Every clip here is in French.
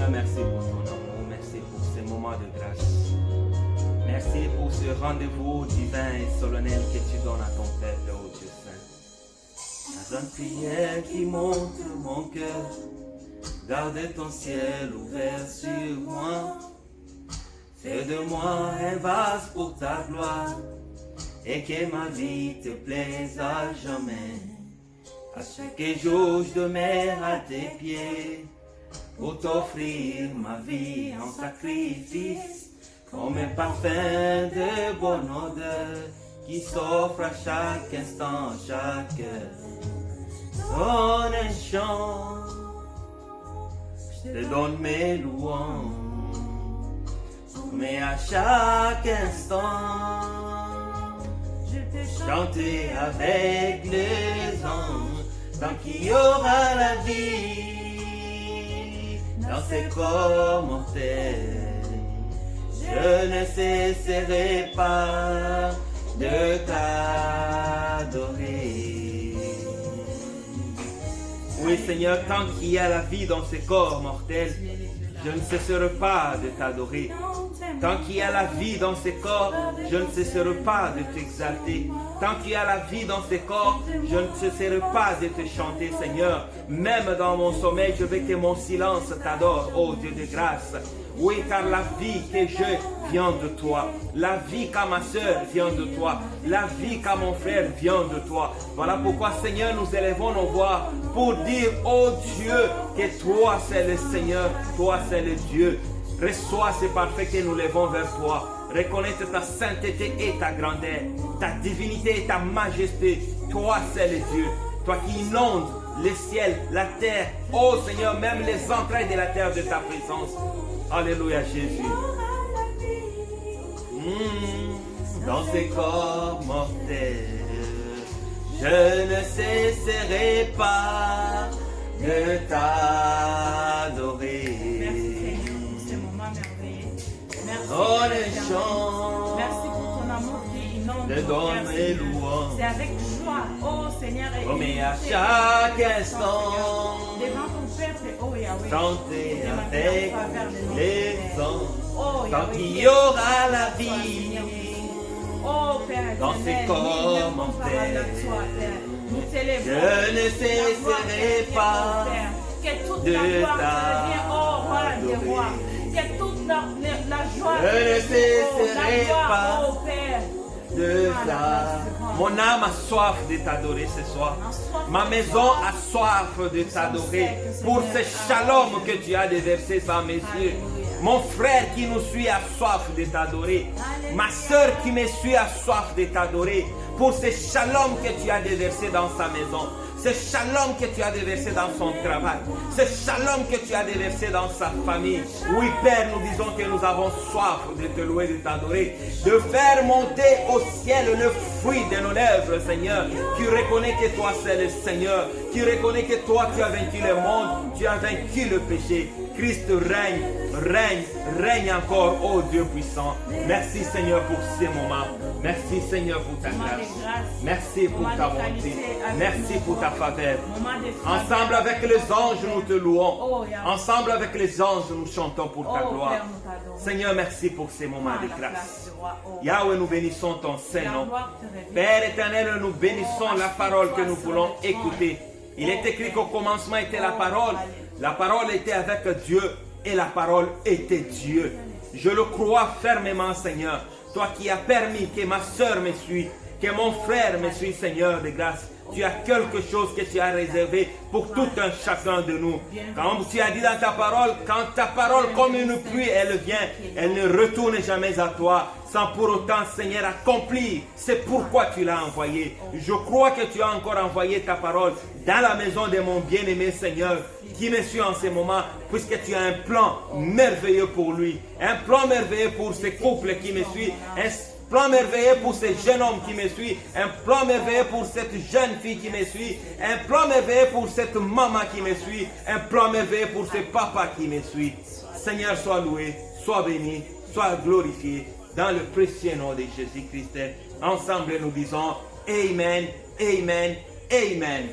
Seigneur, merci pour ton amour, merci pour ces moments de grâce. Merci pour ce rendez-vous divin et solennel que tu donnes à ton peuple, ô Dieu Saint. La jeune prière qui monte mon cœur, garde ton ciel ouvert sur moi. Fais de moi un vase pour ta gloire, et que ma vie te plaise à jamais. À chaque jour je demeure à tes pieds, pour t'offrir ma vie en sacrifice, comme un parfum de bonne odeur, qui s'offre à chaque instant, chaque heure. Donne un chant, je te donne mes louanges, mais à chaque instant, je te chanter avec les anges, tant qu'il y aura la vie dans ces corps mortels. Je ne cesserai pas de t'adorer. Oui Seigneur, tant qu'il y a la vie dans ces corps mortels, je ne cesserai pas de t'adorer. Tant qu'il y a la vie dans ces corps, je ne cesserai pas de t'exalter. Tant qu'il y a la vie dans ces corps, je ne cesserai pas de te chanter, Seigneur. Même dans mon sommeil, je veux que mon silence t'adore, ô Dieu de grâce. Oui, car la vie que je vient de toi. La vie qu'a ma soeur vient de toi. La vie qu'a mon frère vient de toi. Voilà pourquoi, Seigneur, nous élevons nos voix pour dire, ô Dieu, que toi c'est le Seigneur, toi c'est le Dieu. Reçois ce parfait que nous levons vers toi. Reconnaître ta sainteté et ta grandeur, ta divinité et ta majesté. Toi c'est le Dieu. Toi qui inondes le ciel, la terre. Oh Seigneur, même les entrailles de la terre de ta présence. Alléluia Jésus. Dans ces corps mortels, je ne cesserai pas de t'adorer. Oh les chants, merci pour ton amour qui inonde te donne mes louanges. C'est avec joie, oh Seigneur, et Oh mais à chaque instant, devant ton peuple, oh Yahweh, chanter avec les anges. Oh, Tant qu'il y aura la vie oh Père, dans ces corps mortels, je ne cesserai pas que toute de la gloire te revienne, oh roi des rois. Que toute la joie je ne cesserai la pas gloire, oh Père, de ça. Mon âme a soif de t'adorer ce soir. Ma maison a soif de t'adorer pour ce shalom que tu as déversé dans mes yeux. Mon frère qui nous suit a soif de t'adorer. Ma soeur qui me suit a soif de t'adorer pour ce shalom que tu as déversé dans sa maison. Ce shalom que tu as déversé dans son travail, ce shalom que tu as déversé dans sa famille. Oui, Père, nous disons que nous avons soif de te louer, de t'adorer, de faire monter au ciel le fruit de nos lèvres, Seigneur, qui reconnaît que toi c'est le Seigneur, qui reconnaît que toi tu as vaincu le monde, tu as vaincu le péché. Christ règne, règne, règne encore, ô Dieu puissant. Merci Seigneur pour ces moments. Merci Seigneur pour ta grâce. Merci pour ta bonté. Merci pour ta faveur. Ensemble avec les anges, nous te louons. Ensemble avec les anges, nous chantons pour ta gloire. Seigneur, merci pour ces moments de grâce. Yahweh, nous bénissons ton Saint-Nom. Père éternel, nous bénissons la parole que nous voulons écouter. Il est écrit qu'au commencement était la parole. La parole était avec Dieu et la parole était Dieu. Je le crois fermement, Seigneur. Toi qui as permis que ma soeur me suive, que mon frère me suive, Seigneur de grâce. Tu as quelque chose que tu as réservé pour tout un chacun de nous. Comme tu as dit dans ta parole, quand ta parole comme une pluie, elle vient, elle ne retourne jamais à toi, sans pour autant, Seigneur, accomplir. C'est pourquoi tu l'as envoyé. Je crois que tu as encore envoyé ta parole dans la maison de mon bien-aimé Seigneur, qui me suit en ce moment, puisque tu as un plan merveilleux pour lui. Un plan merveilleux pour ce couple qui me suit. Un plan merveilleux pour ce jeune homme qui me suit. Un plan merveilleux pour cette jeune fille qui me suit. Un plan merveilleux pour cette maman qui me suit. Un plan merveilleux pour ce papa qui me suit. Seigneur, sois loué, sois béni, sois glorifié dans le précieux nom de Jésus-Christ. Ensemble, nous disons Amen, Amen, Amen.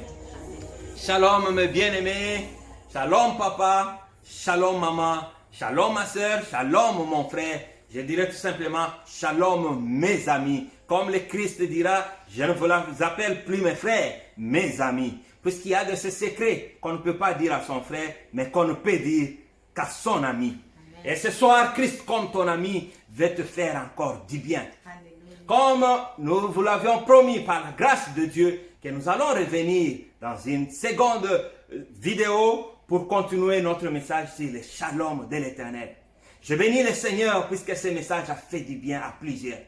Shalom, mes bien-aimés. Shalom, papa. shalom maman, shalom ma soeur, shalom mon frère. Je dirais tout simplement shalom mes amis. Comme le Christ dira, je ne vous appelle plus mes frères, mes amis. Puisqu'il y a de ces secrets qu'on ne peut pas dire à son frère, mais qu'on ne peut dire qu'à son ami. Amen. Et ce soir, Christ comme ton ami veut te faire encore du bien. Alléluia. Comme nous vous l'avions promis par la grâce de Dieu, que nous allons revenir dans une seconde vidéo pour continuer notre message sur le shalom de l'Éternel. Je bénis le Seigneur puisque ce message a fait du bien à plusieurs.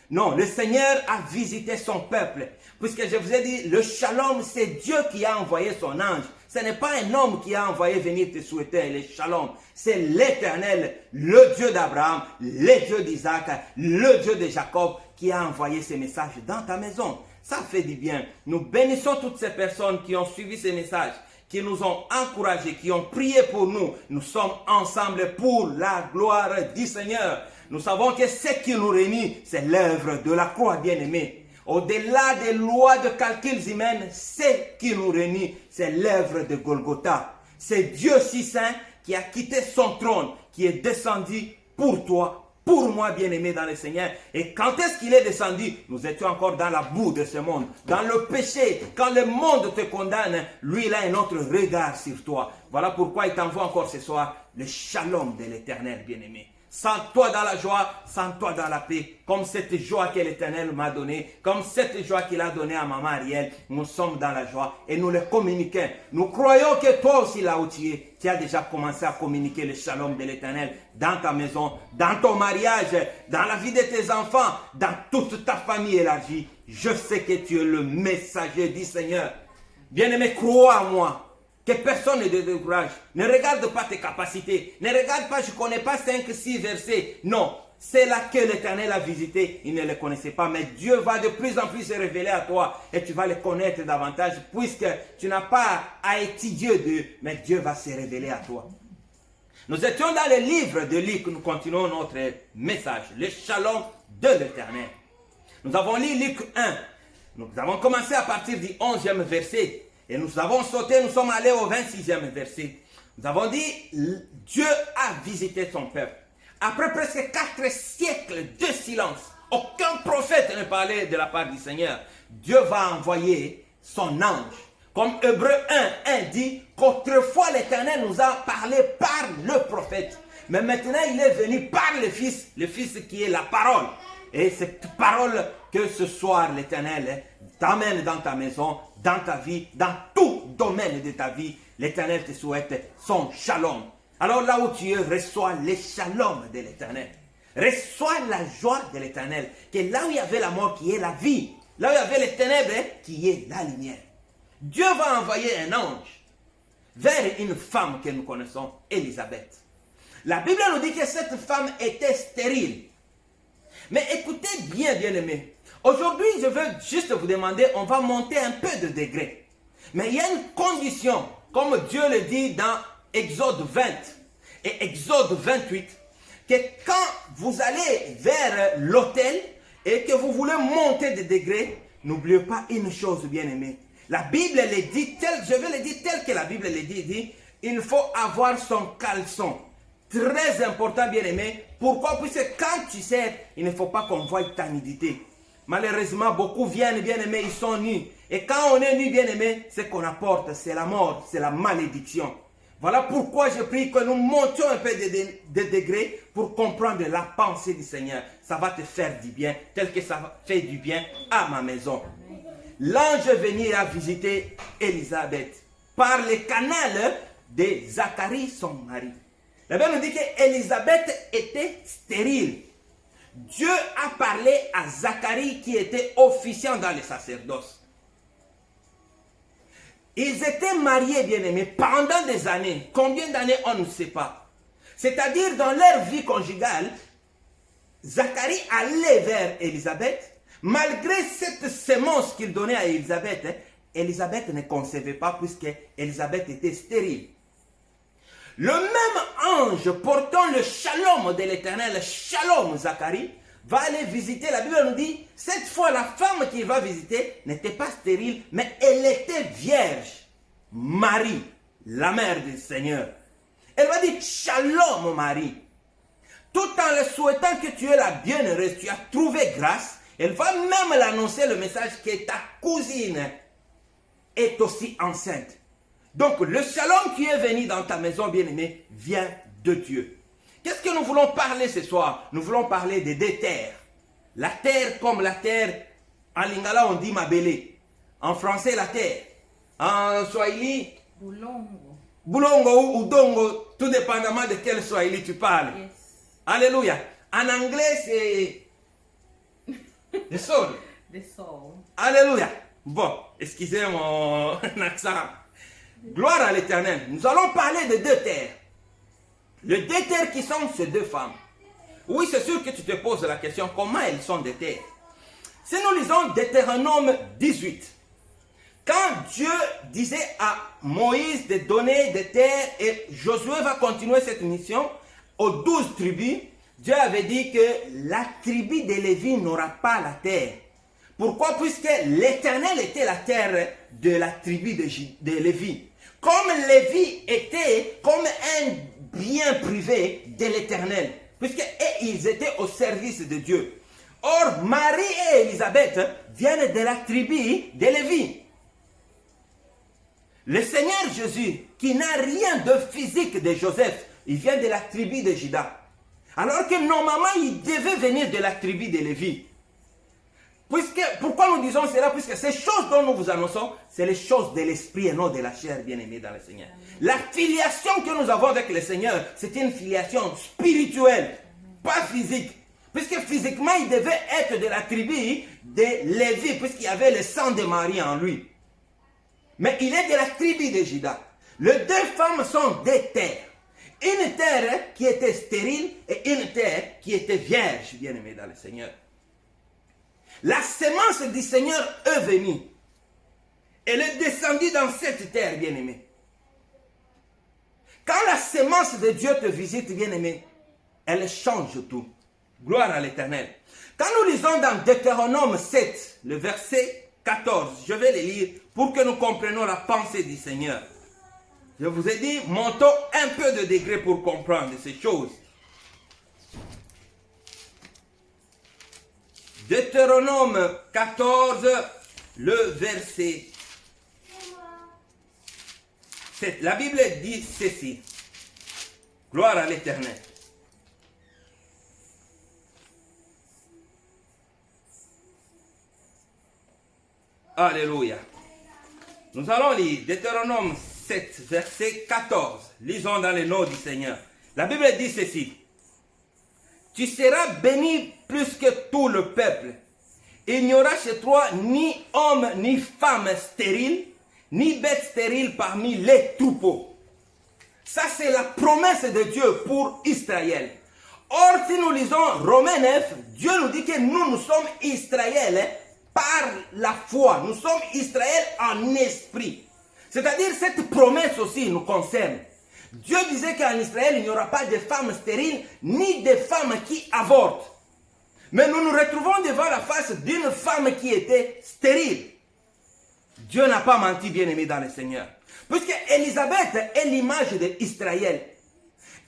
Non, le Seigneur a visité son peuple. Puisque je vous ai dit, le shalom, c'est Dieu qui a envoyé son ange. Ce n'est pas un homme qui a envoyé venir te souhaiter le shalom. C'est l'Éternel, le Dieu d'Abraham, le Dieu d'Isaac, le Dieu de Jacob qui a envoyé ce message dans ta maison. Ça fait du bien. Nous bénissons toutes ces personnes qui ont suivi ces messages, qui nous ont encouragés, qui ont prié pour nous. Nous sommes ensemble pour la gloire du Seigneur. Nous savons que ce qui nous réunit, c'est l'œuvre de la croix bien-aimée. Au-delà des lois de calculs humains, ce qui nous réunit, c'est l'œuvre de Golgotha. C'est Dieu si saint qui a quitté son trône, qui est descendu pour toi, pour moi bien-aimé dans le Seigneur. Et quand est-ce qu'il est descendu? Nous étions encore dans la boue de ce monde, dans le péché. Quand le monde te condamne, lui il a un autre regard sur toi. Voilà pourquoi il t'envoie encore ce soir le shalom de l'Éternel bien-aimé. Sens-toi dans la joie, sens-toi dans la paix, comme cette joie que l'Éternel m'a donnée, comme cette joie qu'il a donnée à maman Ariel. Nous sommes dans la joie et nous le communiquons. Nous croyons que toi aussi là où tu as déjà commencé à communiquer le shalom de l'Éternel dans ta maison, dans ton mariage, dans la vie de tes enfants, dans toute ta famille élargie. Je sais que tu es le messager du Seigneur. Bien-aimé, crois en moi. Que personne ne te décourage. Ne regarde pas tes capacités. Ne regarde pas, je ne connais pas 5, 6 versets. Non, c'est là que l'Éternel a visité. Il ne les connaissait pas. Mais Dieu va de plus en plus se révéler à toi. Et tu vas les connaître davantage. Puisque tu n'as pas à étudier d'eux. Mais Dieu va se révéler à toi. Nous étions dans le livre de Luc. Nous continuons notre message. Le shalom de l'Éternel. Nous avons lu Luc 1. Nous avons commencé à partir du 11e verset. Et nous avons sauté, nous sommes allés au 26e verset. Nous avons dit, Dieu a visité son peuple. Après presque 4 siècles de silence, aucun prophète ne parlait de la part du Seigneur. Dieu va envoyer son ange. Comme Hébreux 1 dit qu'autrefois l'Éternel nous a parlé par le prophète. Mais maintenant il est venu par le Fils qui est la parole. Et cette parole que ce soir l'Éternel t'amène dans ta maison, dans ta vie, dans tout domaine de ta vie, l'Éternel te souhaite son shalom. Alors là où tu es, reçois le shalom de l'Éternel. Reçois la joie de l'Éternel. Que là où il y avait la mort, qui est la vie. Là où il y avait les ténèbres, qui est la lumière. Dieu va envoyer un ange vers une femme que nous connaissons, Élisabeth. La Bible nous dit que cette femme était stérile. Mais écoutez bien, bien-aimés. Aujourd'hui, je veux juste vous demander, on va monter un peu de degré. Mais il y a une condition, comme Dieu le dit dans Exode 20 et Exode 28, que quand vous allez vers l'autel et que vous voulez monter de degré, n'oubliez pas une chose, bien-aimée. La Bible le dit, je vais le dire tel que la Bible le dit, il faut avoir son caleçon. Très important, bien-aimé. Pourquoi? Puisque quand tu sers, il ne faut pas qu'on voie ta nudité. Malheureusement, beaucoup viennent, bien-aimés, ils sont nus. Et quand on est nu, bien-aimé, ce qu'on apporte, c'est la mort, c'est la malédiction. Voilà pourquoi je prie que nous montions un peu de degrés pour comprendre la pensée du Seigneur. Ça va te faire du bien, tel que ça fait du bien à ma maison. L'ange venir à visiter Élisabeth par le canal de Zacharie, son mari. La Bible nous dit qu'Élisabeth était stérile. Dieu a parlé à Zacharie qui était officiant dans le sacerdoce. Ils étaient mariés, bien-aimés, pendant des années. Combien d'années, on ne sait pas. C'est-à-dire, dans leur vie conjugale, Zacharie allait vers Élisabeth. Malgré cette sémence qu'il donnait à Élisabeth, Élisabeth ne concevait pas puisque Élisabeth était stérile. Le même ange portant le shalom de l'Éternel, shalom Zacharie, va aller visiter. La Bible nous dit, cette fois la femme qu'il va visiter n'était pas stérile, mais elle était vierge. Marie, la mère du Seigneur. Elle va dire Shalom Marie. Tout en le souhaitant que tu es la bienheureuse, tu as trouvé grâce. Elle va même l'annoncer le message que ta cousine est aussi enceinte. Donc le shalom qui est venu dans ta maison bien-aimée vient de Dieu. Qu'est-ce que nous voulons parler ce soir? Nous voulons parler des deux terres. La terre comme la terre, en lingala on dit mabele. En français la terre. En swahili, Boulongo. boulongo ou udongo, tout dépendamment de quel swahili tu parles. Yes. Alléluia. En anglais c'est the soul. The soul. Alléluia. Bon, excusez mon accent. Gloire à l'Éternel. Nous allons parler de deux terres. Les deux terres qui sont ces deux femmes. Oui, c'est sûr que tu te poses la question, comment elles sont des terres? Si nous lisons Deutéronome 18, quand Dieu disait à Moïse de donner des terres, et Josué va continuer cette mission aux 12 tribus, Dieu avait dit que la tribu de Lévi n'aura pas la terre. Pourquoi? Puisque l'Éternel était la terre de la tribu de Lévi. Comme Lévi était comme un bien privé de l'Éternel, puisqu'ils étaient au service de Dieu. Or, Marie et Élisabeth viennent de la tribu de Lévi. Le Seigneur Jésus, qui n'a rien de physique de Joseph, il vient de la tribu de Juda. Alors que normalement, il devait venir de la tribu de Lévi. Pourquoi nous disons cela? Puisque ces choses dont nous vous annonçons, c'est les choses de l'esprit et non de la chair, bien-aimés dans le Seigneur. La filiation que nous avons avec le Seigneur, c'est une filiation spirituelle, pas physique. Puisque physiquement, il devait être de la tribu de Lévi, puisqu'il y avait le sang de Marie en lui. Mais il est de la tribu de Juda. Les deux femmes sont des terres. Une terre qui était stérile et une terre qui était vierge, bien-aimés dans le Seigneur. La sémence du Seigneur est venue. Elle est descendue dans cette terre, bien-aimé. Quand la sémence de Dieu te visite, bien-aimé, elle change tout. Gloire à l'Éternel. Quand nous lisons dans Deutéronome 7, le verset 14, je vais le lire pour que nous comprenions la pensée du Seigneur. Je vous ai dit, montons un peu de degré pour comprendre ces choses. Deutéronome 14, le verset 7. La Bible dit ceci. Gloire à l'Éternel. Alléluia. Nous allons lire Deutéronome 7, verset 14. Lisons dans le nom du Seigneur. La Bible dit ceci. Tu seras béni plus que tout le peuple. Il n'y aura chez toi ni homme ni femme stérile, ni bête stérile parmi les troupeaux. Ça, c'est la promesse de Dieu pour Israël. Or, si nous lisons Romains 9, Dieu nous dit que nous sommes Israël par la foi. Nous sommes Israël en esprit. C'est-à-dire, cette promesse aussi nous concerne. Dieu disait qu'en Israël, il n'y aura pas de femmes stériles, ni de femmes qui avortent. Mais nous nous retrouvons devant la face d'une femme qui était stérile. Dieu n'a pas menti, bien-aimé dans le Seigneur. Puisque Élisabeth est l'image d'Israël.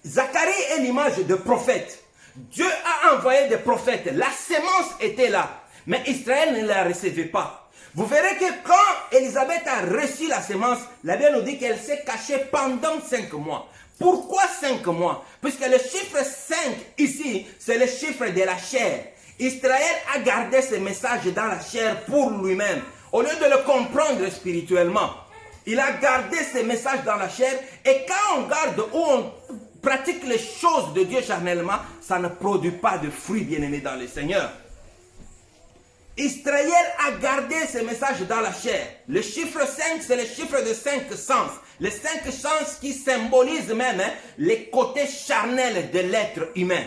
Zacharie est l'image de prophète. Dieu a envoyé des prophètes. La sémence était là. Mais Israël ne la recevait pas. Vous verrez que quand Élisabeth a reçu la sémence, la Bible nous dit qu'elle s'est cachée pendant 5 mois. Pourquoi 5 mois? Puisque le chiffre 5 ici, c'est le chiffre de la chair. Israël a gardé ce message dans la chair pour lui-même. Au lieu de le comprendre spirituellement, il a gardé ce message dans la chair. Et quand on garde ou on pratique les choses de Dieu charnellement, ça ne produit pas de fruits, bien-aimés dans le Seigneur. Israël a gardé ce message dans la chair. Le chiffre 5, c'est le chiffre de 5 sens. Les 5 sens qui symbolisent même les côtés charnels de l'être humain.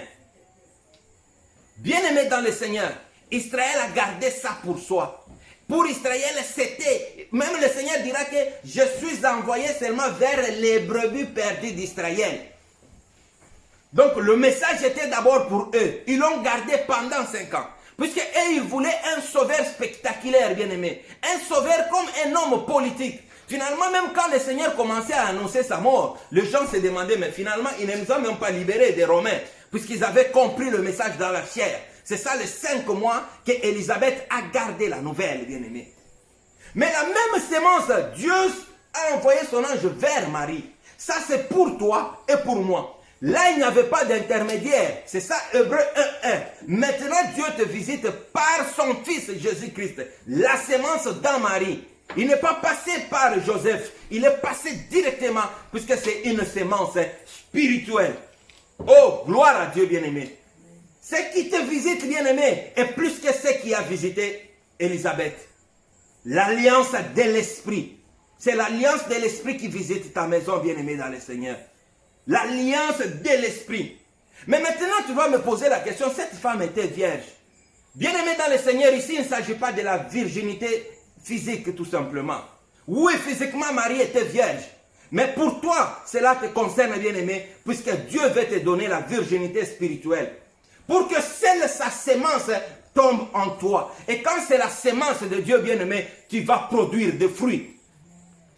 Bien-aimé dans le Seigneur, Israël a gardé ça pour soi. Pour Israël, c'était... Même le Seigneur dira que je suis envoyé seulement vers les brebis perdues d'Israël. Donc le message était d'abord pour eux. Ils l'ont gardé pendant 5 ans. Puisque eux, ils voulaient un sauveur spectaculaire, bien-aimé. Un sauveur comme un homme politique. Finalement, même quand le Seigneur commençait à annoncer sa mort, les gens se demandaient, mais finalement, il ne nous a même pas libérés des Romains, puisqu'ils avaient compris le message dans la chair. C'est ça les 5 mois qu'Élisabeth a gardé la nouvelle, bien-aimé. Mais la même sémence, Dieu a envoyé son ange vers Marie. Ça, c'est pour toi et pour moi. Là, il n'y avait pas d'intermédiaire. C'est ça, Hébreux 1:1. Maintenant, Dieu te visite par son Fils Jésus-Christ. La sémence dans Marie. Il n'est pas passé par Joseph. Il est passé directement, puisque c'est une sémence spirituelle. Oh, gloire à Dieu, bien-aimé. Ce qui te visite, bien-aimé, est plus que ce qui a visité Élisabeth. L'alliance de l'Esprit. C'est l'alliance de l'Esprit qui visite ta maison, bien-aimé dans le Seigneur. L'alliance de l'Esprit. Mais maintenant, tu vas me poser la question, cette femme était vierge. Bien-aimé dans le Seigneur, ici, il ne s'agit pas de la virginité physique, tout simplement. Oui, physiquement, Marie était vierge. Mais pour toi, cela te concerne, bien-aimé, puisque Dieu veut te donner la virginité spirituelle. Pour que seule sa sémence tombe en toi. Et quand c'est la sémence de Dieu, bien-aimé, tu vas produire des fruits.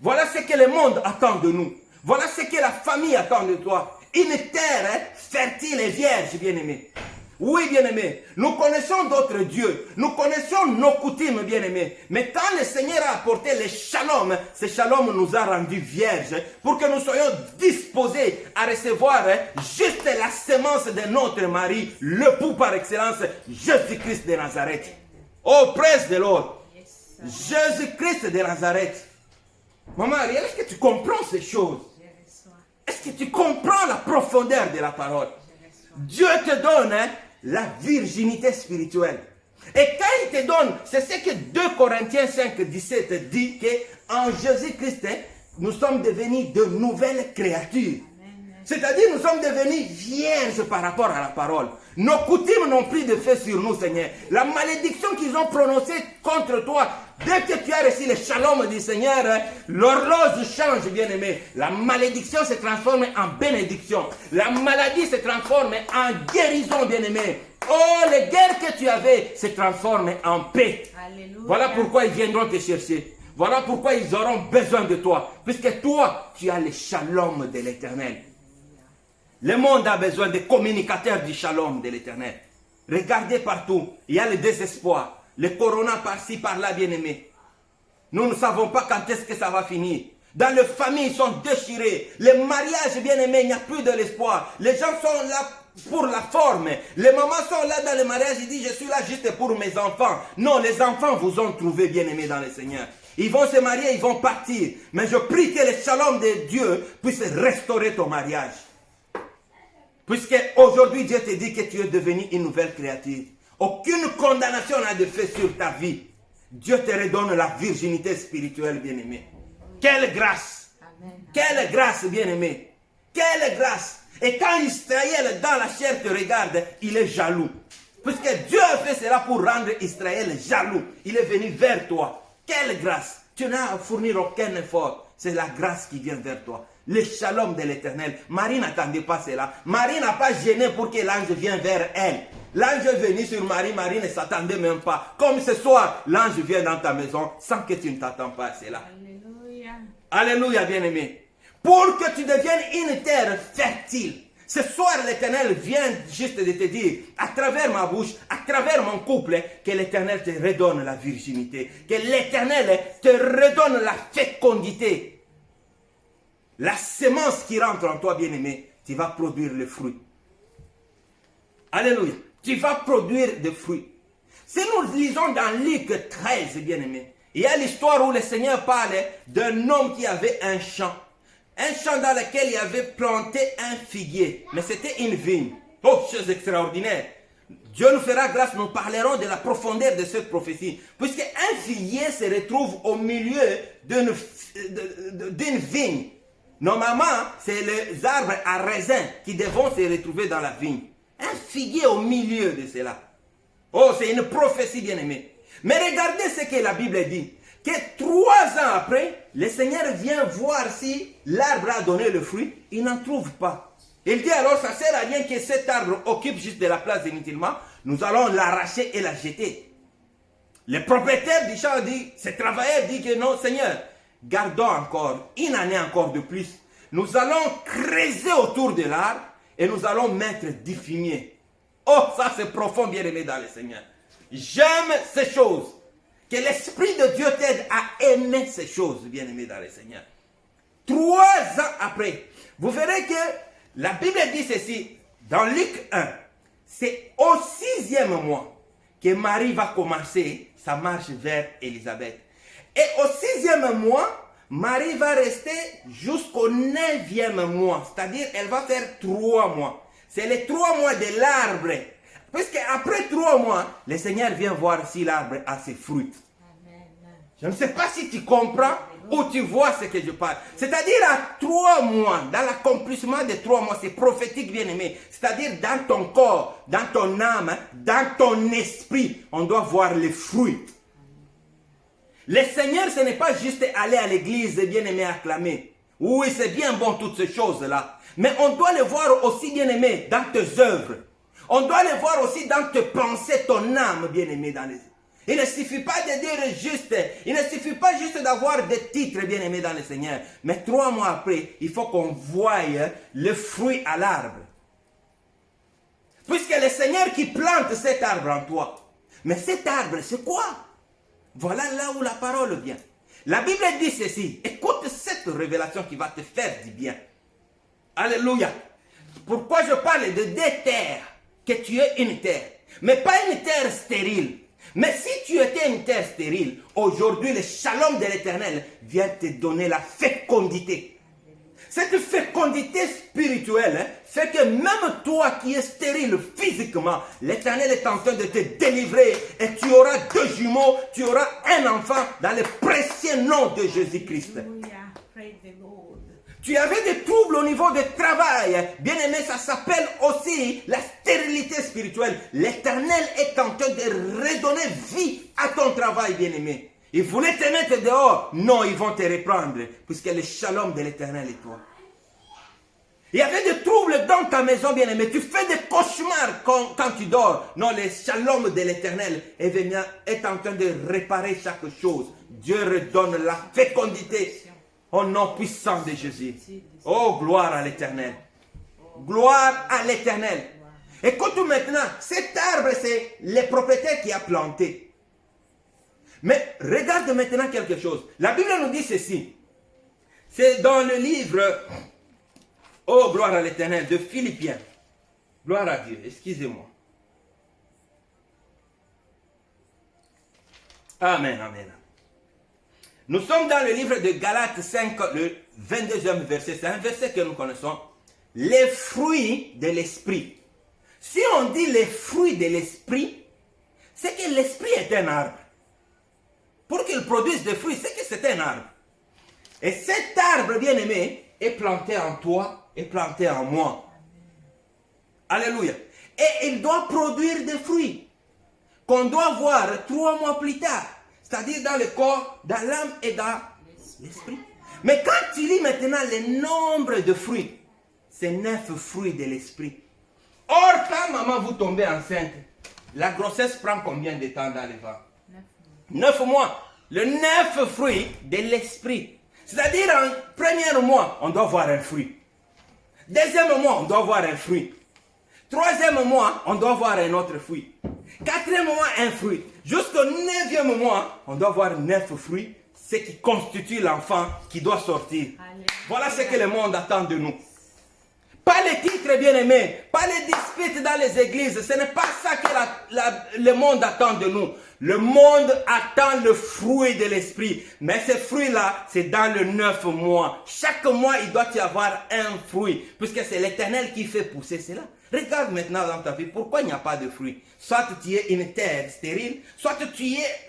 Voilà ce que le monde attend de nous. Voilà ce que la famille attend de toi. Une terre fertile et vierge, bien-aimé. Oui, bien-aimé, nous connaissons d'autres dieux. Nous connaissons nos coutumes, bien-aimé. Mais quand le Seigneur a apporté le shalom, ce shalom nous a rendus vierges pour que nous soyons disposés à recevoir juste la sémence de notre mari, l'époux par excellence, Jésus-Christ de Nazareth. Oh, praise the Lord. Jésus-Christ de Nazareth. Maman Ariel, est-ce que tu comprends ces choses? Est-ce que tu comprends la profondeur de la parole? Dieu te donne la virginité spirituelle. Et quand il te donne, c'est ce que 2 Corinthiens 5:17 dit, qu'en Jésus-Christ, nous sommes devenus de nouvelles créatures. C'est-à-dire, nous sommes devenus vierges par rapport à la parole. Nos coutumes n'ont plus de fait sur nous, Seigneur. La malédiction qu'ils ont prononcée contre toi, dès que tu as reçu le shalom du Seigneur, l'horloge change, bien-aimé. La malédiction se transforme en bénédiction. La maladie se transforme en guérison, bien-aimé. Oh, les guerres que tu avais se transforment en paix. Alléluia. Voilà pourquoi ils viendront te chercher. Voilà pourquoi ils auront besoin de toi. Puisque toi, tu as le shalom de l'Éternel. Le monde a besoin de communicateurs du shalom de l'Éternel. Regardez partout, il y a le désespoir. Le corona par-ci, par-là, bien-aimé. Nous ne savons pas quand est-ce que ça va finir. Dans les familles, ils sont déchirés. Les mariages, bien-aimés, il n'y a plus de l'espoir. Les gens sont là pour la forme. Les mamans sont là dans le mariage, ils disent, je suis là juste pour mes enfants. Non, les enfants vous ont trouvé, bien-aimés, dans le Seigneur. Ils vont se marier, ils vont partir. Mais je prie que le shalom de Dieu puisse restaurer ton mariage. Puisque aujourd'hui Dieu te dit que tu es devenu une nouvelle créature. Aucune condamnation n'a de fait sur ta vie. Dieu te redonne la virginité spirituelle, bien-aimé. Quelle grâce! Amen. Quelle grâce, bien-aimé! Quelle grâce! Et quand Israël dans la chair te regarde, il est jaloux. Puisque Dieu a fait cela pour rendre Israël jaloux. Il est venu vers toi. Quelle grâce! Tu n'as à fournir aucun effort. C'est la grâce qui vient vers toi. Le shalom de l'Éternel. Marie n'attendait pas cela. Marie n'a pas gêné pour que l'ange vienne vers elle. L'ange est venu sur Marie. Marie ne s'attendait même pas. Comme ce soir, l'ange vient dans ta maison sans que tu ne t'attends pas à cela. Alléluia. Alléluia, bien-aimé. Pour que tu deviennes une terre fertile. Ce soir, l'Éternel vient juste de te dire, à travers ma bouche, à travers mon couple, que l'Éternel te redonne la virginité. Que l'Éternel te redonne la fécondité. La sémence qui rentre en toi, bien-aimé, tu vas produire le fruit. Alléluia. Tu vas produire des fruits. Si nous lisons dans Luc 13, bien-aimé, il y a l'histoire où le Seigneur parle d'un homme qui avait un champ. Un champ dans lequel il avait planté un figuier. Mais c'était une vigne. Oh, chose extraordinaire. Dieu nous fera grâce, nous parlerons de la profondeur de cette prophétie. Puisque un figuier se retrouve au milieu d'une vigne. Normalement, c'est les arbres à raisin qui devront se retrouver dans la vigne. Un figuier au milieu de cela. Oh, c'est une prophétie, bien-aimée. Mais regardez ce que la Bible dit. Que 3 ans après, le Seigneur vient voir si l'arbre a donné le fruit. Il n'en trouve pas. Il dit alors, ça ne sert à rien que cet arbre occupe juste de la place inutilement. Nous allons l'arracher et la jeter. Le propriétaire du champ dit, ce travailleur dit que non, Seigneur, gardons encore une année encore de plus. Nous allons creuser autour de l'arbre et nous allons mettre du fumier. Oh, ça c'est profond, bien-aimé dans le Seigneur. J'aime ces choses. Que l'Esprit de Dieu t'aide à aimer ces choses, bien-aimé dans le Seigneur. 3 ans après, vous verrez que la Bible dit ceci, dans Luc 1, c'est au 6e mois que Marie va commencer sa marche vers Élisabeth. Et au 6e mois, Marie va rester jusqu'au 9e mois, c'est-à-dire elle va faire 3 mois. C'est les 3 mois de l'arbre. Puisque après 3 mois, le Seigneur vient voir si l'arbre a ses fruits. Je ne sais pas si tu comprends ou tu vois ce que je parle. C'est-à-dire à 3 mois, dans l'accomplissement des 3 mois, c'est prophétique, bien-aimé. C'est-à-dire dans ton corps, dans ton âme, dans ton esprit, on doit voir les fruits. Le Seigneur, ce n'est pas juste aller à l'église et bien-aimé acclamer. Oui, c'est bien bon toutes ces choses-là. Mais on doit les voir aussi, bien-aimé, dans tes œuvres. On doit les voir aussi dans tes pensées, ton âme, bien-aimé, dans les... Il ne suffit pas de dire juste, il ne suffit pas juste d'avoir des titres, bien-aimés dans le Seigneur. Mais 3 mois après, il faut qu'on voie le fruit à l'arbre. Puisque le Seigneur qui plante cet arbre en toi. Mais cet arbre, c'est quoi? Voilà là où la parole vient. La Bible dit ceci. Écoute cette révélation qui va te faire du bien. Alléluia. Pourquoi je parle de 2 terres? Que tu es une terre. Mais pas une terre stérile. Mais si tu étais une terre stérile, aujourd'hui le shalom de l'Éternel vient te donner la fécondité. Cette fécondité spirituelle fait que même toi qui es stérile physiquement, l'Éternel est en train de te délivrer et tu auras 2 jumeaux, tu auras un enfant dans le précieux nom de Jésus-Christ. Tu avais des troubles au niveau du travail. Bien aimé, ça s'appelle aussi la stérilité spirituelle. L'Éternel est en train de redonner vie à ton travail, bien aimé. Ils voulaient te mettre dehors. Non, ils vont te reprendre. Puisque le shalom de l'Éternel est toi. Il y avait des troubles dans ta maison, bien aimé. Tu fais des cauchemars quand tu dors. Non, le shalom de l'Éternel est en train de réparer chaque chose. Dieu redonne la fécondité. Au nom puissant de Jésus. Oh, gloire à l'Éternel. Gloire à l'Éternel. Écoute maintenant, cet arbre, c'est le propriétaire qui a planté. Mais regarde maintenant quelque chose. La Bible nous dit ceci. C'est dans le livre, oh, gloire à l'Éternel, de Philippiens. Gloire à Dieu, excusez-moi. Amen, amen. Nous sommes dans le livre de Galates 5, le 22e verset. C'est un verset que nous connaissons. Les fruits de l'esprit. Si on dit les fruits de l'esprit, c'est que l'esprit est un arbre. Pour qu'il produise des fruits, c'est que c'est un arbre. Et cet arbre, bien aimé, est planté en toi, est planté en moi. Alléluia. Et il doit produire des fruits qu'on doit voir 3 mois plus tard. C'est-à-dire dans le corps, dans l'âme et dans l'esprit. Mais quand tu lis maintenant le nombre de fruits, c'est 9 fruits de l'esprit. Or, quand maman vous tombez enceinte, la grossesse prend combien de temps dans le ventre? 9 mois. Le 9 fruits de l'esprit. C'est-à-dire en premier mois, on doit voir un fruit. Deuxième mois, on doit voir un fruit. Troisième mois, on doit voir un autre fruit. Quatrième mois, un fruit. Jusqu'au 9e mois, on doit voir 9 fruits, ce qui constitue l'enfant qui doit sortir. Alléluia. Voilà ce que le monde attend de nous. Pas les titres, bien aimés, pas les disputes dans les églises. Ce n'est pas ça que le monde attend de nous. Le monde attend le fruit de l'esprit. Mais ce fruit-là, c'est dans le 9 mois. Chaque mois, il doit y avoir un fruit. Puisque c'est l'Éternel qui fait pousser cela. Regarde maintenant dans ta vie, pourquoi il n'y a pas de fruits? Soit tu es une terre stérile, soit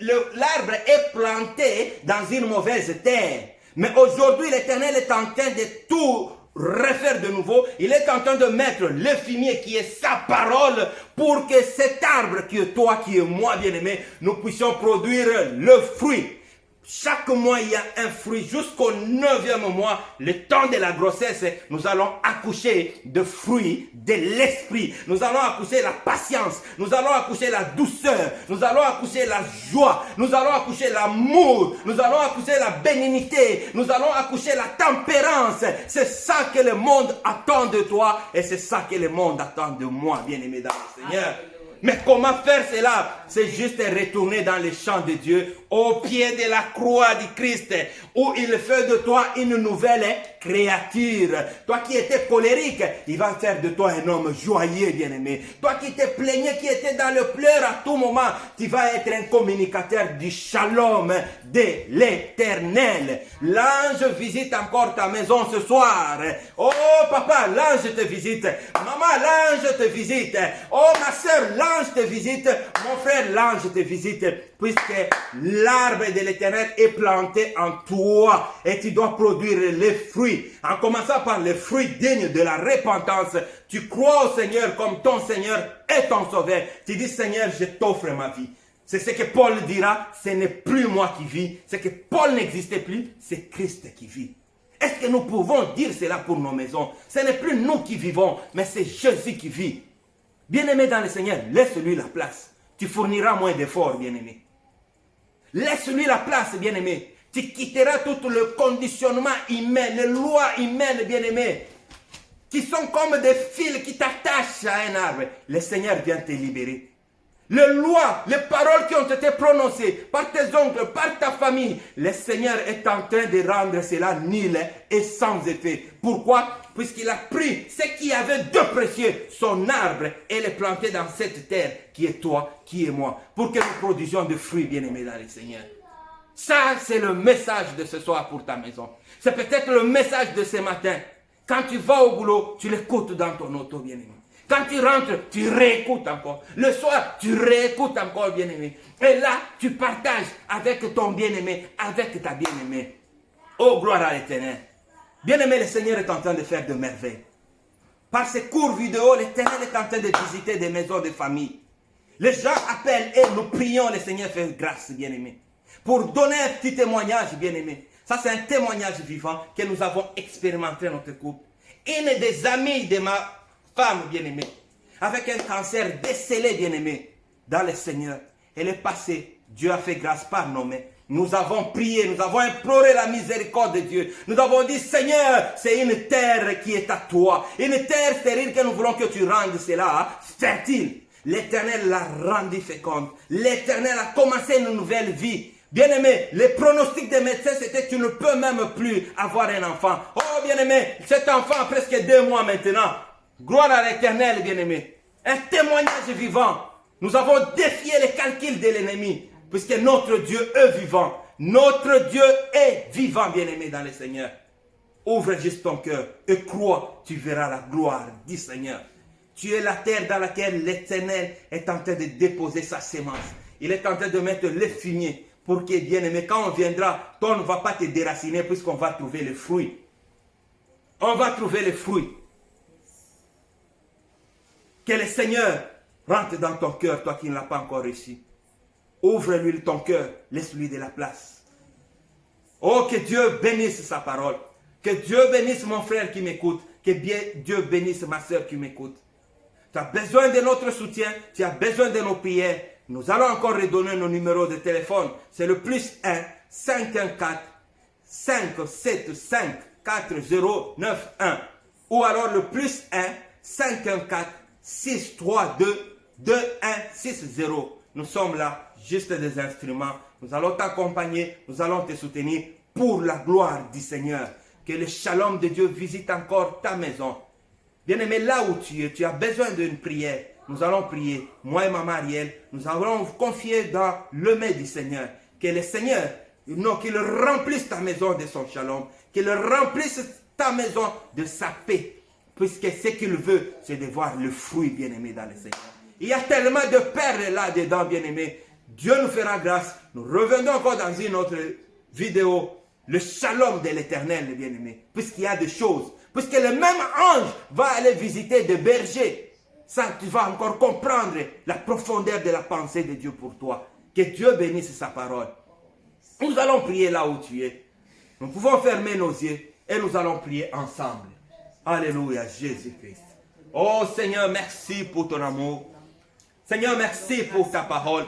l'arbre est planté dans une mauvaise terre. Mais aujourd'hui, l'Éternel est en train de tout refaire de nouveau. Il est en train de mettre le fumier qui est sa parole pour que cet arbre qui est toi, qui est moi, bien-aimé, nous puissions produire le fruit. Chaque mois, il y a un fruit. Jusqu'au 9e mois, le temps de la grossesse, nous allons accoucher de fruits de l'esprit. Nous allons accoucher la patience. Nous allons accoucher la douceur. Nous allons accoucher la joie. Nous allons accoucher l'amour. Nous allons accoucher la bénignité. Nous allons accoucher la tempérance. C'est ça que le monde attend de toi et c'est ça que le monde attend de moi, bien-aimé dans le Seigneur. Mais comment faire cela? C'est juste retourner dans les champs de Dieu, au pied de la croix du Christ, où il fait de toi une nouvelle créature. Toi qui étais colérique, il va faire de toi un homme joyeux, bien-aimé. Toi qui te plaignais, qui étais dans le pleur à tout moment, tu vas être un communicateur du shalom de l'Éternel. L'ange visite encore ta maison ce soir. Oh papa, l'ange te visite. Maman, l'ange te visite. Oh ma soeur, l'ange te visite. Mon frère, l'ange te visite. Puisque l'arbre de l'Éternel est planté en toi et tu dois produire les fruits. En commençant par les fruits dignes de la repentance, tu crois au Seigneur comme ton Seigneur et ton Sauveur. Tu dis, Seigneur, je t'offre ma vie. C'est ce que Paul dira, ce n'est plus moi qui vis. C'est que Paul n'existait plus, c'est Christ qui vit. Est-ce que nous pouvons dire cela pour nos maisons? Ce n'est plus nous qui vivons, mais c'est Jésus qui vit. Bien-aimé dans le Seigneur, laisse-lui la place. Tu fourniras moins d'efforts, bien-aimé. Laisse-lui la place, bien-aimé. Tu quitteras tout le conditionnement humain, les lois humaines, bien-aimé, qui sont comme des fils qui t'attachent à un arbre. Le Seigneur vient te libérer. Les lois, les paroles qui ont été prononcées par tes oncles, par ta famille, le Seigneur est en train de rendre cela nul et sans effet. Pourquoi? Puisqu'il a pris ce qui avait de précieux, son arbre, et le planté dans cette terre qui est toi, qui est moi, pour que nous produisions de fruits bien-aimés dans le Seigneur. Ça, c'est le message de ce soir pour ta maison. C'est peut-être le message de ce matin. Quand tu vas au boulot, tu l'écoutes dans ton auto, bien-aimé. Quand tu rentres, tu réécoutes encore. Le soir, tu réécoutes encore, bien-aimé. Et là, tu partages avec ton bien-aimé, avec ta bien-aimée. Oh, gloire à l'Éternel. Bien-aimé, le Seigneur est en train de faire de merveilles. Par ces courts vidéos, l'Éternel est en train de visiter des maisons de famille. Les gens appellent et nous prions, le Seigneur fait grâce, bien-aimé. Pour donner un petit témoignage, bien-aimé. Ça, c'est un témoignage vivant que nous avons expérimenté dans notre couple. Une des amies de ma femme, bien-aimée, avec un cancer décelé, bien-aimé, dans le Seigneur. Elle est passée. Dieu a fait grâce par nos mains. Nous avons prié, nous avons imploré la miséricorde de Dieu. Nous avons dit, Seigneur, c'est une terre qui est à toi. Une terre stérile que nous voulons que tu rendes cela fertile. L'Éternel l'a rendu féconde. L'Éternel a commencé une nouvelle vie. Bien-aimé, les pronostics des médecins, c'était que tu ne peux même plus avoir un enfant. Oh, bien-aimé, cet enfant a presque 2 mois maintenant. Gloire à l'Éternel, bien-aimé. Un témoignage vivant. Nous avons défié les calculs de l'ennemi. Puisque notre Dieu est vivant. Notre Dieu est vivant, bien-aimé dans le Seigneur. Ouvre juste ton cœur et crois, tu verras la gloire du Seigneur. Tu es la terre dans laquelle l'Éternel est en train de déposer sa sémence. Il est en train de mettre le fumier pour que, bien-aimé, quand on viendra, toi ne va pas te déraciner puisqu'on va trouver les fruits. On va trouver les fruits. Que le Seigneur rentre dans ton cœur, toi qui ne l'as pas encore reçu. Ouvre-lui ton cœur, laisse-lui de la place. Oh, que Dieu bénisse sa parole. Que Dieu bénisse mon frère qui m'écoute. Que Dieu bénisse ma soeur qui m'écoute. Tu as besoin de notre soutien, tu as besoin de nos prières. Nous allons encore redonner nos numéros de téléphone. C'est le +1 514 575 4091. Ou alors le +1 514 632 2160. Nous sommes là, juste des instruments. Nous allons t'accompagner, nous allons te soutenir pour la gloire du Seigneur. Que le shalom de Dieu visite encore ta maison. Bien-aimé, là où tu es, tu as besoin d'une prière. Nous allons prier. Moi et Maman Ariel, nous allons vous confier dans le main du Seigneur. Que le Seigneur, qu'il remplisse ta maison de son shalom. Qu'il remplisse ta maison de sa paix. Puisque ce qu'il veut, c'est de voir le fruit, bien-aimé, dans le Seigneur. Il y a tellement de perles là-dedans, bien-aimés. Dieu nous fera grâce. Nous revenons encore dans une autre vidéo. Le shalom de l'Éternel, bien-aimé. Puisqu'il y a des choses. Puisque le même ange va aller visiter des bergers. Ça, tu vas encore comprendre la profondeur de la pensée de Dieu pour toi. Que Dieu bénisse sa parole. Nous allons prier là où tu es. Nous pouvons fermer nos yeux et nous allons prier ensemble. Alléluia, Jésus-Christ. Oh Seigneur, merci pour ton amour. Seigneur, merci pour ta parole.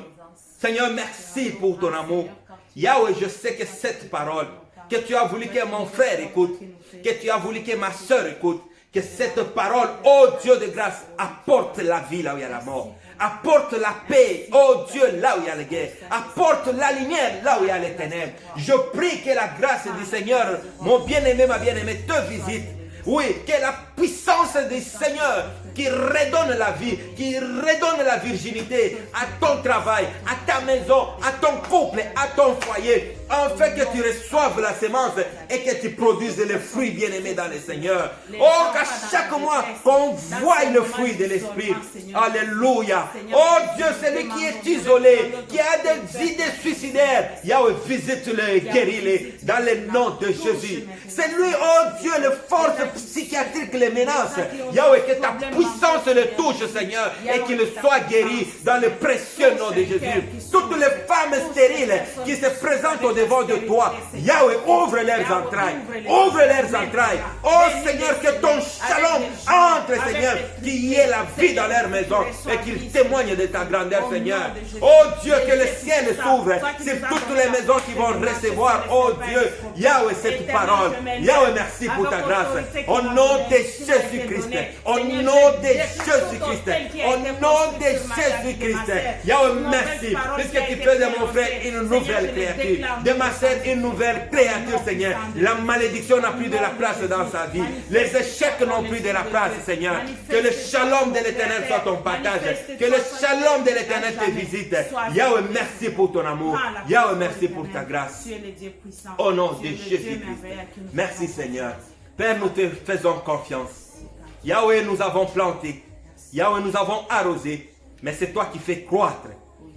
Seigneur, merci pour ton amour. Yahweh, je sais que cette parole, que tu as voulu que mon frère écoute, que tu as voulu que ma soeur écoute, que cette parole, oh Dieu de grâce, apporte la vie là où il y a la mort. Apporte la paix, oh Dieu, là où il y a la guerre. Apporte la lumière là où il y a les ténèbres. Je prie que la grâce du Seigneur, mon bien-aimé, ma bien-aimée, te visite. Oui, que la puissance du Seigneur qui redonne la vie, qui redonne la virginité à ton travail, à ta maison, à ton couple, à ton foyer, afin que tu reçoives la sémence et que tu produises les fruits bien-aimés dans le Seigneur. Oh, qu'à chaque mois, qu'on voie le fruit de l'Esprit. Alléluia. Oh Dieu, celui qui est isolé, qui a des idées suicidaires, Yahweh, visite-le et guéris-le dans le nom de Jésus. C'est lui, oh Dieu, les forces psychiatriques, les menaces. Yahweh, que ta puissance le touche, Seigneur, et qu'il soit guéri dans le précieux nom de Jésus. Toutes les femmes stériles qui se présentent au-devant de toi, Yahweh, ouvre leurs entrailles. Ouvre leurs entrailles. Oh Seigneur, que ton shalom entre, Seigneur, qu'il y ait la vie dans leur maison et qu'ils témoignent de ta grandeur, Seigneur. Oh Dieu, que le ciel s'ouvre sur toutes les maisons qui vont recevoir, oh Dieu, Yahweh, cette parole. Yahweh, merci pour ta grâce. Au nom de Jésus-Christ. Au nom de Jésus-Christ. Au nom de Jésus-Christ. Yahweh, merci. Puisque tu fais de mon frère une nouvelle créature. De ma sœur une nouvelle créature, Seigneur. La malédiction n'a plus de la place dans sa vie. Les échecs n'ont plus de la place, Seigneur. Que le shalom de l'Éternel soit ton partage. Que le shalom de l'Éternel te visite. Yahweh, merci pour ton amour. Yahweh, merci pour ta grâce. Au nom de Jésus-Christ. Merci, Seigneur. Père, nous te faisons confiance. Yahweh, nous avons planté. Yahweh, nous avons arrosé. Mais c'est toi qui fais croître.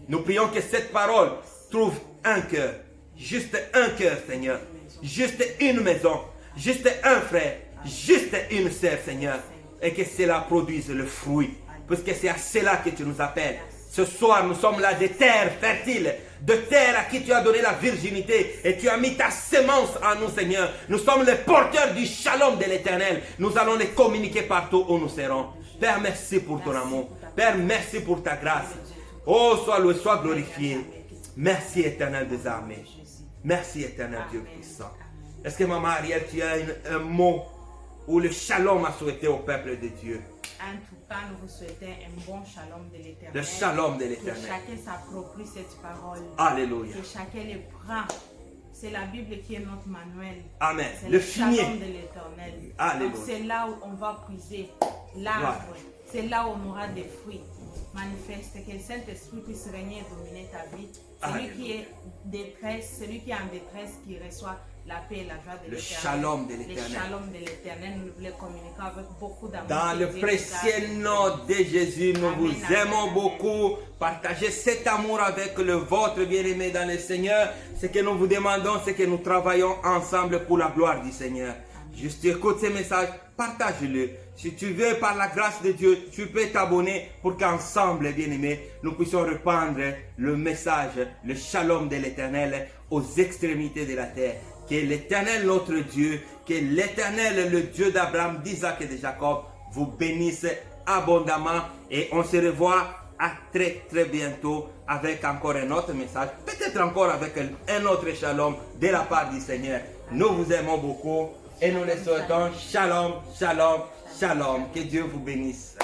Nous prions que cette parole trouve un cœur. Juste un cœur, Seigneur. Juste une maison. Juste un frère. Juste une sœur, Seigneur. Et que cela produise le fruit. Puisque c'est à cela que tu nous appelles. Ce soir, nous sommes là des terres fertiles, de terres à qui tu as donné la virginité et tu as mis ta sémence en nous, Seigneur. Nous sommes les porteurs du shalom de l'Éternel. Nous allons les communiquer partout où nous serons. Père, merci pour ton amour. Père, merci pour ta grâce. Oh, sois loué, sois glorifié. Merci, Éternel des armées. Merci, Éternel Dieu puissant. Est-ce que, Maman Ariel, tu as un mot où le shalom a souhaité au peuple de Dieu? En tout cas, nous vous souhaitons un bon shalom de l'Éternel. Le shalom de l'Éternel. Que chacun s'approprie cette parole. Alléluia. Que chacun le prend. C'est la Bible qui est notre manuel. Amen. C'est le shalom fumier. de l'Éternel. Alléluia. C'est là où on va puiser l'arbre. C'est là où on aura des fruits. Manifeste, que le Saint-Esprit puisse régner et dominer ta vie. Celui qui est détresse, celui qui est en détresse, qui reçoit la paix et la joie de l'Éternel. Le shalom de l'Éternel. Le shalom de l'Éternel, nous le communiquons avec beaucoup d'amour. Dans le précieux nom de Jésus, nous vous aimons beaucoup. Partagez cet amour avec le vôtre bien-aimé dans le Seigneur. Ce que nous vous demandons, c'est que nous travaillons ensemble pour la gloire du Seigneur. Juste écoute ces messages, partage-le. Si tu veux, par la grâce de Dieu, tu peux t'abonner pour qu'ensemble, bien-aimés, nous puissions répandre le message, le shalom de l'Éternel aux extrémités de la terre. Que l'Éternel, notre Dieu, que l'Éternel, le Dieu d'Abraham, d'Isaac et de Jacob, vous bénisse abondamment. Et on se revoit à très très bientôt avec encore un autre message. Peut-être encore avec un autre shalom de la part du Seigneur. Nous vous aimons beaucoup et nous les souhaitons shalom, shalom, shalom. Que Dieu vous bénisse.